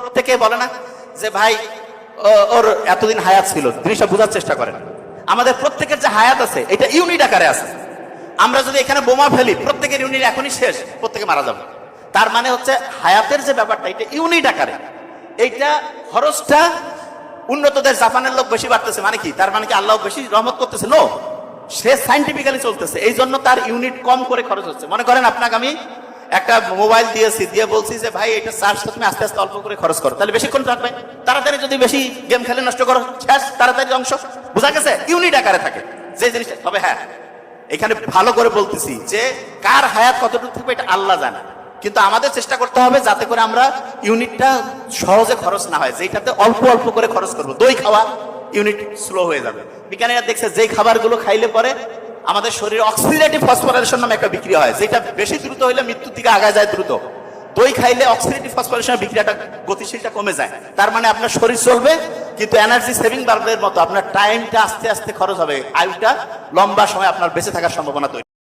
প্রত্যেকে বলে না যে ভাই ওর এতদিন হায়াত ছিল। জিনিসটা বোঝার চেষ্টা করেন, আমাদের প্রত্যেকের যে হায়াত আছে এটা ইউনিট আকারে আছে। আমরা যদি এখানে বোমা ফেলি, প্রত্যেকের ইউনিট এখনই শেষ, প্রত্যেকে মারা যাবে। তার মানে হচ্ছে হায়াতের যে ব্যাপারটা এটা ইউনিট আকারে। এইটা খরচটা উন্নতদের জাপানের লোক বেশি বাড়তেছে মানে কি? তার মানে কি আল্লাহ বেশি রহমত করতেছে? নো, সে সাইন্টিফিক্যালি চলতেছে, এই জন্য তার ইউনিট কম করে খরচ হচ্ছে। মনে করেন আপনাকে আমি একটা মোবাইল দিয়েছি, দিয়ে বলছি যে ভাই এটা চার্জটা তুমি আস্তে আস্তে অল্প করে খরচ করো, তাহলে বেশিক্ষণ থাকবে। তাড়াতাড়ি যদি বেশি গেম খেলে নষ্ট করো, শেষ, তাড়াতাড়ি অংশ। বোঝা গেছে? ইউনিট আকারে থাকে যে জিনিসটা। তবে হ্যাঁ, এখানে ভালো করে বলতেছি যে কার হায়াত কতটুকু থাকবে এটা আল্লাহ জানে, কিন্তু আমাদের চেষ্টা করতে হবে যাতে করে আমরা ইউনিটটা সহজে খরচ না হয়, যেটাতে অল্প অল্প করে খরচ করবো। দই খাওয়া ইউনিট স্লো হয়ে যাবে। বিজ্ঞানীরা দেখছে যেই খাবারগুলো খাইলে পরে আমাদের শরীরে অক্সিডেটিভ ফসফোরাইলেশন নামে একটা বিক্রিয়া হয়, যেটা বেশি দ্রুত হইলে মৃত্যুর দিকে আগায় যায় দ্রুত। দই খাইলে অক্সিডেটিভ ফসফোরাইলেশনের বিক্রিয়াটা, গতিশীলটা কমে যায়। তার মানে আপনার শরীর চলবে, কিন্তু এনার্জি সেভিং বাল্বের মতো আপনার টাইমটা আস্তে আস্তে খরচ হবে, আয়ুটা লম্বা সময় আপনার বেঁচে থাকার সম্ভাবনা তৈরি।